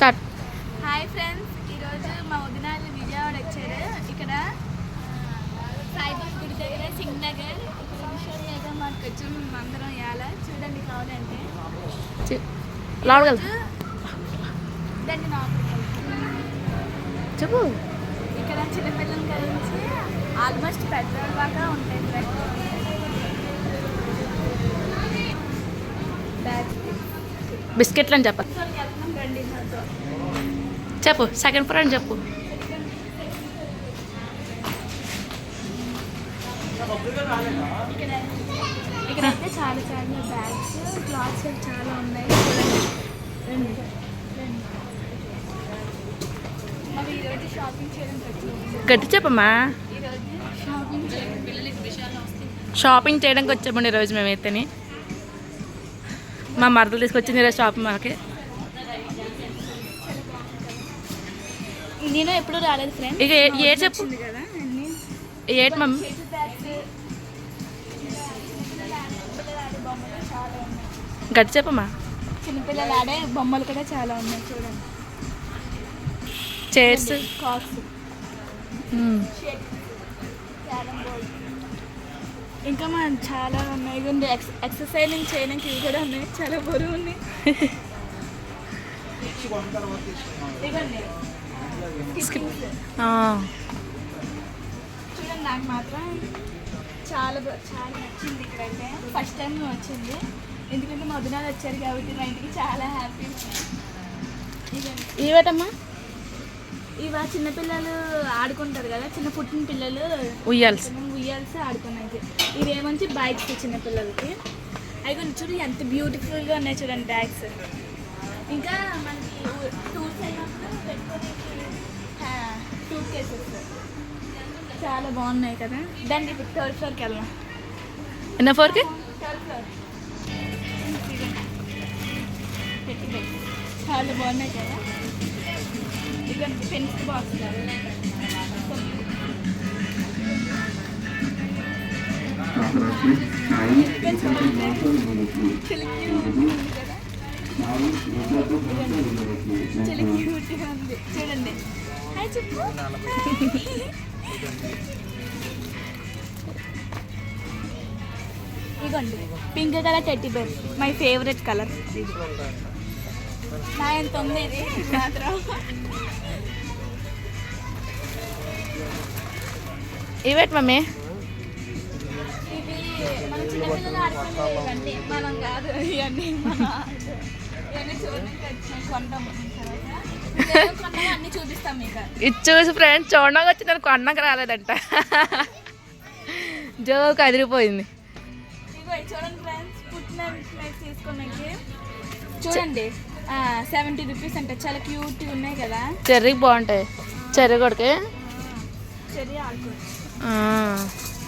Start. Hi friends, ఈరోజు మా వదినాలు విజయవాడ వచ్చారు. ఇక్కడ సాయిబాబా గుడి దగ్గర సింగ్ నగర్ కిషోర్ మెగా మార్ట్కి వచ్చి మేము అందరం ఇవాళ చూడండి కావాలంటే దాన్ని చెప్పు. ఇక్కడ చిన్నపిల్లల గురించి ఆల్మోస్ట్ పెద్దవాళ్ళ దాకా ఉంటాయి. బిస్కెట్లు అని చెప్ప రండి నాతో. చెప్పు. సెకండ్ ఫ్లోర్ అని చెప్పు. ఇక్కడైతే చాలా చాలా బ్యాగ్స్ క్లాత్స్ చాలా ఉన్నాయి. రండి మరి ఈరోజు షాపింగ్ చేయడానికి వచ్చాము. గట్టి చెప్పమ్మా. ఈరోజు షాపింగ్ చేయడం పిల్లలకి విషయాలు వస్తాయి. షాపింగ్ చేయడానికి వచ్చామండి ఈరోజు మేమైతేని. మా మరదలు తీసుకొచ్చింది ఈరోజు షాపింగ్ మాకి. నేను ఎప్పుడు రాలేదు ఫ్రెండ్. ఇక ఏ చెప్పు కదా ఏటి మమ్మీ. గట్టి చెప్పమ్మా. చిన్నపిల్లలు ఆడే బొమ్మలు కూడా చాలా ఉన్నాయి చూడండి. చైర్స్, కాక్స్, ఇంకా మనం చాలా ఉన్నాయి. ఇవ్వండి ఎక్సర్సైజింగ్ చేయడానికి ఇవి కూడా ఉన్నాయి. చాలా బరువు ఉన్నాయి. ఇవ్వండి చూడండి. నాకు మాత్రం చాలా చాలా నచ్చింది. ఇక్కడైతే ఫస్ట్ టైం వచ్చింది, ఎందుకంటే మా వదినాలు వచ్చారు కాబట్టి మా ఇంటికి చాలా హ్యాపీ. ఇవ్వండి ఇవేటమ్మా. ఇవా చిన్నపిల్లలు ఆడుకుంటారు కదా, చిన్న పుట్టిన పిల్లలు ఉయ్యాల్సి ఆడుకున్నాయి. ఇవేమంచి బైక్స్ చిన్నపిల్లలకి. అవి కొన్ని చూడు ఎంత బ్యూటిఫుల్గా ఉన్నాయి చూడండి బ్యాగ్స్. ఇంకా మనకి టూర్స్ అయినప్పుడు పెట్టుకోనికి టూర్ కేసెస్ చాలా బాగున్నాయి కదా. దాన్ని ఇప్పుడు థర్డ్ ఫ్లోర్కి వెళ్దాం. ఎన్న ఫ్లోర్కి? Third floor. చాలా బాగున్నాయి కదా. ఇక పెన్సిల్ బాక్స్ చాలా క్యూట్గా ఉంది చూడండి. హాయ్ చెప్పు. ఇగోండి pink colour teddy bear, my favourite colour. నా ఎంత ఉంది ఇది మాత్రం. ఇవేటి మమ్మీ. ఇవి మన చిన్నపిల్లలు ఆడుకునేవి. మనం కాదు ఇవన్నీ. ఇవన్నీ చూడడానికి వచ్చినాయి, కొంటాం. కొన్నాం అన్నీ చూపిస్తాం మీకు. ఇది చూసి ఫ్రెండ్స్ చూడడానికి వచ్చి నేను కొన్నాక రాలేదంట. జోక్ అదిరిపోయింది. ఇగో చూడండి ఫ్రెండ్స్, పుట్టిన తీసుకున్నాకి చూడండి 70 రూపీస్ అంటే చాలా క్యూట్గా ఉన్నాయి కదా. చెర్రీకి బాగుంటాయి. చెర్రీ కొడుకే చెర్రీ ఆడుకోవచ్చు.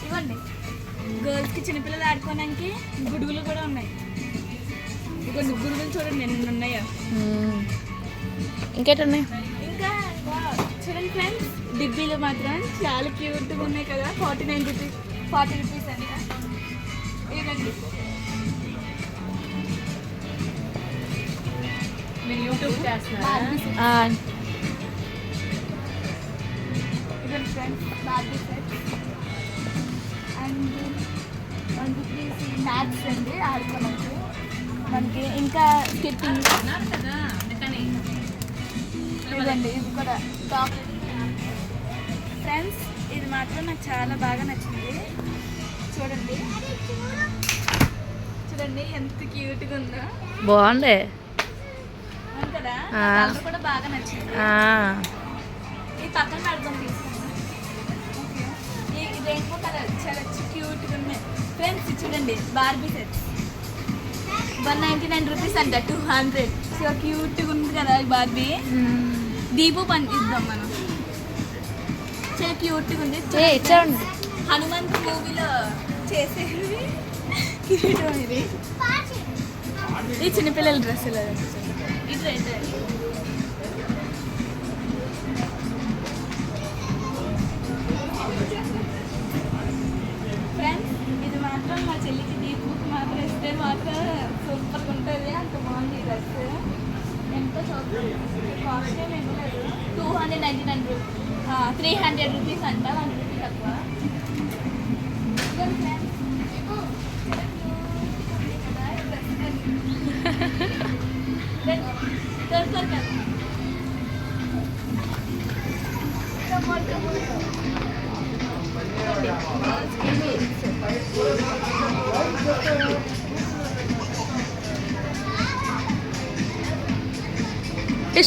ఇవ్వండి గర్ల్స్కి చిన్నపిల్లలు ఆడుకోవడానికి గుడుగులు కూడా ఉన్నాయి. ఇవ్వండి గుడుగులు చూడండి ఎన్ని ఉన్నాయో. ఇంకేటున్నాయి? ఇంకా చూడండి ఫ్రెండ్స్, డిబ్బీలు మాత్రం చాలా క్యూట్గా ఉన్నాయి కదా. 49 రూపీస్ 40 రూపీస్ అంట. ఇవ్వండి యూట్యూబ్ చేస్తున్నారు. ఇవ్వండి friends Barbie set and 1 rupees maths అండి ఆడుకోవచ్చు మనకి. ఇంకా స్కిప్పింగ్ ఇదండి. ఇది కూడా టాప్ ఫ్రెండ్స్. ఇది మాత్రం నాకు చాలా బాగా నచ్చింది. చూడండి చూడండి ఎంత క్యూట్గా ఉందో. బాగుంది కదా. కలర్ కూడా బాగా నచ్చింది. ఈ పక్కన పెడదాం తీసుకున్నాం. ఈ రెయిన్బో కలర్ చాలా క్యూట్గా ఉన్నాయి ఫ్రెండ్స్. చూడండి బార్బీ సెట్స్ 199 రూపీస్ అంట. 200. సో క్యూట్గా ఉంది కదా ఈ బార్బీ. దీపు పని ఇద్దాం మనం. చాలా క్యూట్గా ఉంది. హనుమంత్ మూవీలో చేసేది కిరీటం ఇది. ఈ చిన్నపిల్లల డ్రెస్సులు ఇది రైట్. ఫ్రెండ్స్ ఇది మాత్రం మా చెల్లికి దీపుకి మాత్రం ఇస్తే మాత్రం సూపర్గా ఉంటుంది. అంత బాగుంది ఈ డ్రెస్. ఎంత చదువు కాస్ట్ ఏమి లేదు 299 రూపీస్ 300 రూపీస్ అంట 1 రూపీ తక్కువ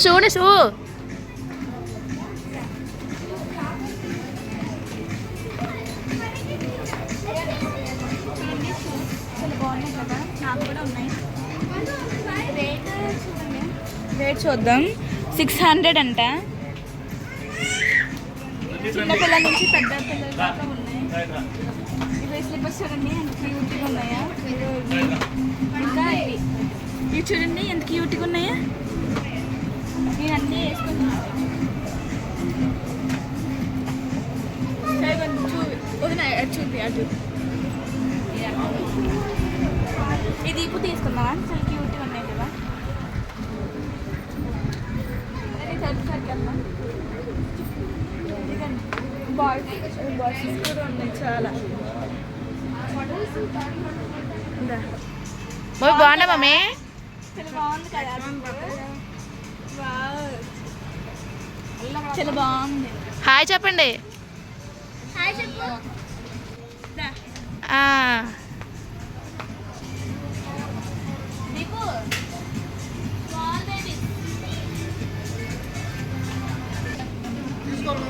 షూ షూ రేట్ చూద్దాం 600 అంట చిన్నపిల్లల నుంచి పెద్ద పిల్లల దాకా ఉన్నాయి ఇవి స్లిప్పర్స్ చూడండి ఎంత క్యూట్గా ఉన్నాయా ఇంకా ఇవి చూడండి ఎంత క్యూట్గా ఉన్నాయా నేను అన్నీ వేసుకుంటున్నాను చూపి అటు ఇది ఇప్పుడు తీసుకున్నావా చాలా క్యూట్గా ఉన్నాయి కదా బాయ్స్ కూడా ఉన్నాయి చాలా బాగున్నా మమ్మీ చాలా బాగుంది కదా చాలా బాగుంది హాయ్ చెప్పండి హాయ్ చెప్పు దీపు బాగుంది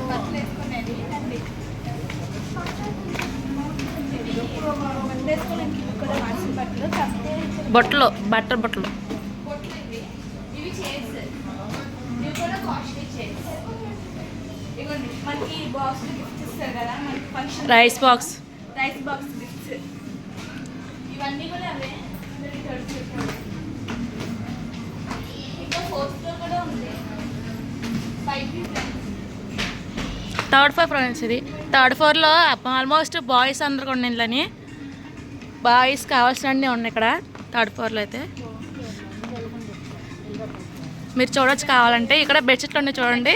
బట్టలు వేసుకునేది రండి వేసుకోవడానికి కూడా మార్చి బట్టలు కాకపోతే బొట్టలు బట్టలు బొట్టలు ఇవి చైర్స్ ఇవి కూడా కాస్ట్లీ చైర్స్ ఇవ్వండి మనకి బాక్స్ గిఫ్ట్స్ ఇస్తారు కదా మనకి ఫంక్షన్ రైస్ బాక్స్ గిఫ్ట్స్ ఇవన్నీ కూడా అవే ఇంకా ఫోర్త్ ఫ్లోర్ కూడా ఉంది 5 థర్డ్ ఫ్లోర్ ఫ్రెండ్స్ ఇది థర్డ్ ఫ్లోర్లో ఆల్మోస్ట్ బాయ్స్ అందరికి ఉండిందని బాయ్స్ కావాల్సినవన్నీ ఉన్నాయి ఇక్కడ థర్డ్ ఫ్లోర్లో అయితే మీరు చూడొచ్చు కావాలంటే ఇక్కడ బెడ్షీట్లు ఉన్నాయి చూడండి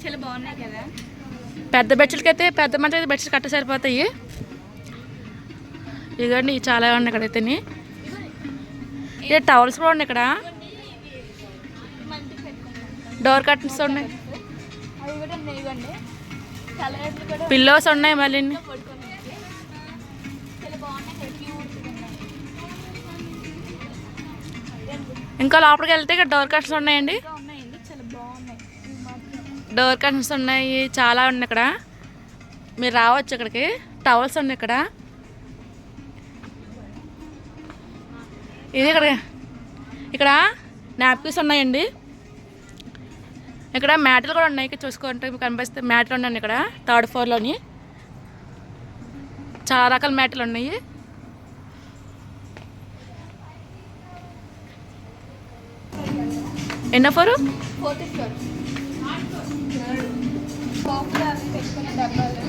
చాలా బాగున్నాయి కదా పెద్ద బెడ్షీట్కి అయితే పెద్ద మంచి అయితే బెడ్షీట్ కట్ట సరిపోతాయి ఇదిగోండి చాలా ఉన్నాయి ఇక్కడ అయితే ఇక టవల్స్ కూడా ఉన్నాయి ఇక్కడ డోర్ కర్టన్స్ ఉన్నాయి అవి కూడా ఇవ్వండి కలర్లు కూడా పిల్లోస్ ఉన్నాయి మళ్ళీ పడుకోవడానికి చాలా బాగున్నాయి క్యూట్గా ఉన్నాయి ఇంకా లోపలికి వెళ్తే ఇక్కడ డోర్ కర్టన్స్ ఉన్నాయండి ఇంకా ఉన్నాయండి చాలా బాగున్నాయి ఇవి మాత్రం డోర్ కర్టన్స్ ఉన్నాయి చాలా ఉన్నాయి ఇక్కడ మీరు రావచ్చు ఇక్కడికి టవల్స్ ఉన్నాయి ఇక్కడ ఇది ఇక్కడ నాప్కిన్స్ ఉన్నాయండి ఇక్కడ మ్యాట్లు కూడా ఉన్నాయి ఇక్కడ చూసుకుంటే మీకు కనిపిస్తే మ్యాట్లు ఉన్నాయి ఇక్కడ థర్డ్ ఫ్లోర్లోని చాలా రకాల మ్యాట్లు ఉన్నాయి ఎన్నో ఫ్లోర్ 4th ఫ్లోర్ బాక్స్ అవి పెట్టుకునే డబ్బాలు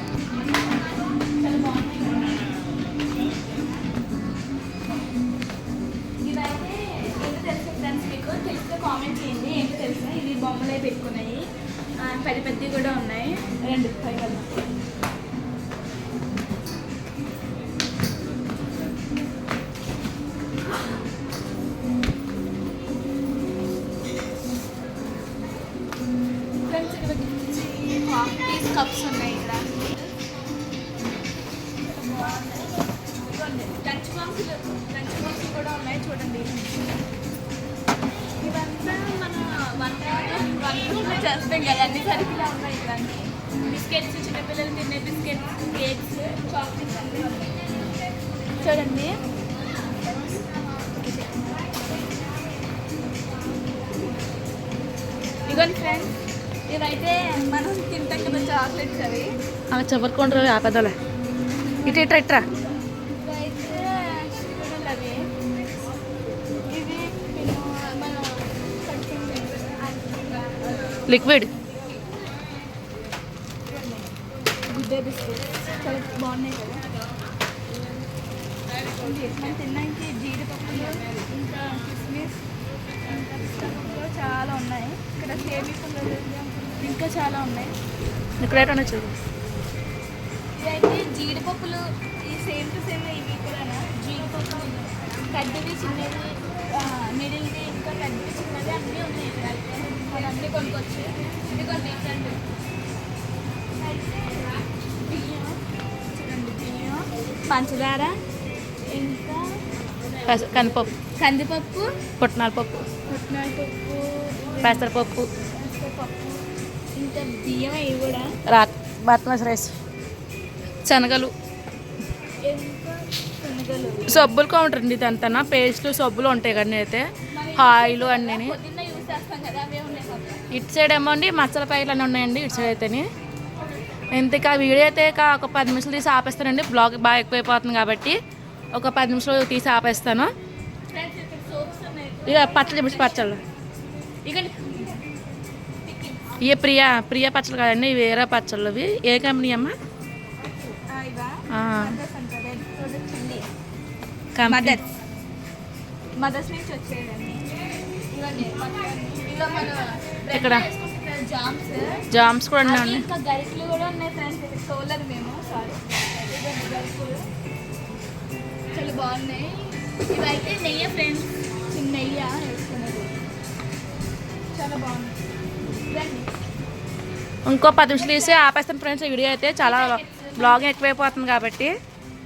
చాలా బాగున్నాయి ఇవైతే ఏంటో తెలుసు ఫ్రెండ్స్ మీకు తెలిస్తే కామెంట్ చేయండి ఏంటో తెలుసా ఇవి బొమ్మలే పెట్టుకున్నాయి పెద్ద పెద్దవి కూడా ఉన్నాయి రెండు పైగా ఫ్రెండ్స్ ఇక్కడ కప్స్ ఉన్నాయి ఇక్కడ లంచ్ బాక్స్ కూడా ఉన్నాయి చూడండి ఇవంతా మన వంట చేస్తాం కదా అన్ని సరికిలా ఉన్నాయి ఇవన్నీ బిస్కెట్స్ చిన్నపిల్లలు తినే బిస్కెట్స్ కేక్స్ చాక్లెట్స్ అన్నీ ఉన్నాయి చూడండి ఇదిగోండి ఫ్రెండ్స్ ఇవైతే మనం తింటాం కదా చాక్లెట్స్ అవి చెప్పకుండా ఆపదలే ఇటు ఇట్రా ఇట్రా ఇవైతే చిరునలు అవి ఇవి మనం లిక్విడ్ గుడ్ డే బిస్కెట్స్ చాలా బాగున్నాయి కదా మనం తినడానికి జీడిపప్పులు ఇంకా కిస్మిస్ ఇంకా పిస్తా పప్పులు చాలా ఉన్నాయి బేబీ పుల్లలు ఇంకా చాలా ఉన్నాయి. ఇక్కడ ఏటన్నా చూడు. ఇవైతే జీడిపప్పులు ఈ సేమ్ టు సేమ్ ఇవి కూడా జీడిపప్పులు పెద్దవి చిన్నవి మిడిల్ది ఇంకా పెద్దవి చిన్నవి అన్నీ ఉన్నాయి ఇక్కడ అయితే మనం అన్నీ కొనుక్కొచ్చు. ఇది కొన్ని డిఫరెంట్ అయితే బియ్యం చూడండి, బియ్యం పంచదార ఇంకా కందిపప్పు, కందిపప్పు, పుట్నాల పప్పు, పెసరపప్పు, ఇంకా బియ్యం ఇవి కూడా బాస్మతి రైస్, శనగలు, ఇంకా శనగలు. సబ్బులు కౌంటర్ అండి ఇదంతా. పేస్ట్లు సబ్బులు ఉంటాయి కానీ అయితే ఆయిల్ అన్నీ. పొద్దున్న యూస్ చేస్తాం కదా అవే ఉన్నాయి పాపం. ఇటు సైడ్ ఏమో అండి మసాలా ప్యాకెట్లు అన్నీ ఉన్నాయండి ఇటు సైడ్ అయితేనే. ఇంతకా వీడియో అయితే ఒక 10 నిమిషాలు తీసి ఆపేస్తానండి. బ్లాగ్ బాగా ఎక్కువైపోతుంది కాబట్టి ఒక 10 నిమిషాలు తీసి ఆపేస్తాను. ఫ్రెండ్స్ ఇక్కడ సోప్స్ ఉన్నాయి. ఇక పచ్చళ్ళు చెప్పి పచ్చళ్ళు ఇక్కడ ఇవి ప్రియా పచ్చళ్ళు కాదండి, ఇవి వేరే పచ్చళ్ళు. ఇవి ఏ కంపెనీ అమ్మా? ఇవా ఆ. మదర్స్ అంటారు, red frozen chilli. Company. Mother's నుంచి వచ్చేయండి ఇవన్నీ. ఇలా మన ఇక్కడ జామ్స్ జామ్స్ కూడా ఉన్నాయి. ఇంకా గరిటలు కూడా ఉన్నాయి ఫ్రెండ్స్. ఇక్కడ సోలర్ మేము సారీ గరిటలు చాలా బాగున్నాయి. ఇవైతే నెయ్యి ఫ్రెండ్స్, చిన్న నెయ్యి వేసుకున్నారు, చాలా బాగుంది. రండి. ఇంకో 10 నిమిషాలు తీసి ఆపేస్తాను ఫ్రెండ్స్. ఈ వీడియో అయితే చాలా బ్లాగ్ ఎక్కువైపోతుంది కాబట్టి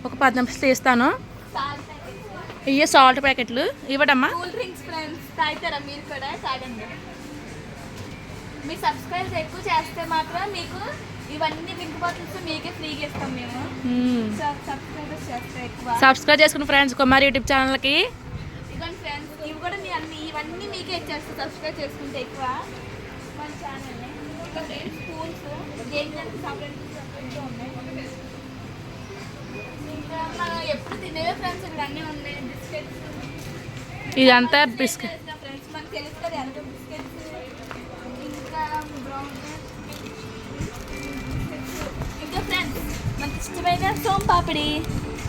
ఒక 10 నిమిషాలు తీస్తాను. సాల్ట్ ప్యాకెట్స్, ఇవి సాల్ట్ ప్యాకెట్లు ఇవ్వడమ్మా. కూల్ డ్రింక్స్ ఫ్రెండ్స్ తాగుతారా మీరు కూడా? తాగండి. మీ సబ్స్క్రైబ్ ఎక్కువ చేస్తే మాత్రం మీకు ఇవన్నీ డ్రింక్ బాటిల్స్ మీకే ఫ్రీగా ఇస్తాం మేము. సబ్స్క్రైబర్స్ చేస్తే ఎక్కువ సబ్స్క్రైబ్ చేసుకున్న ఫ్రెండ్స్ కుమారి యూట్యూబ్ ఛానల్కి. ఇవ్వండి ఫ్రెండ్స్, ఇవి కూడా మీ అన్ని ఇవన్నీ మీకే ఇచ్చేస్తాం సబ్స్క్రైబ్ చేసుకుంటే ఎక్కువ మన ఛానల్ని. ఇంకా ఫ్రెండ్స్ స్పూన్స్ దేనికి సపరేట్గా ఉన్నాయి. ఇంకా మనం ఎప్పుడు తినేవే ఫ్రెండ్స్ ఇక్కడ అన్నీ ఉన్నాయి. బిస్కెట్స్ ఇదంతా బిస్కెట్. ఫ్రెండ్స్ మనకు తెలుస్తుంది ఎంత బిస్కెట్స్. ఇంకా బ్రౌన్ ఇంకా ఫ్రెండ్స్ మనకి ఇష్టమైన సోమ్ పాపిడి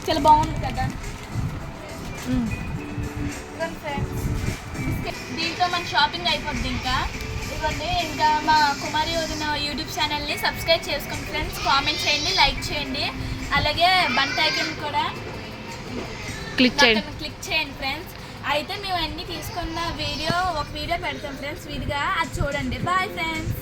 చాలా బాగుంది కదా. ఫ్రెండ్స్ దీంతో మన షాపింగ్ అయిపోద్ది. ఇవ్వండి. ఇంకా మా కుమారి వదిన యూట్యూబ్ ఛానల్ని సబ్స్క్రైబ్ చేసుకోండి ఫ్రెండ్స్. కామెంట్ చేయండి, లైక్ చేయండి, అలాగే బంట్ ఐకాన్ కూడా క్లిక్ చేయండి ఫ్రెండ్స్. అయితే మేము అన్నీ తీసుకున్న ఒక వీడియో పెడతాం ఫ్రెండ్స్ విడిగా, అది చూడండి. Boy friends.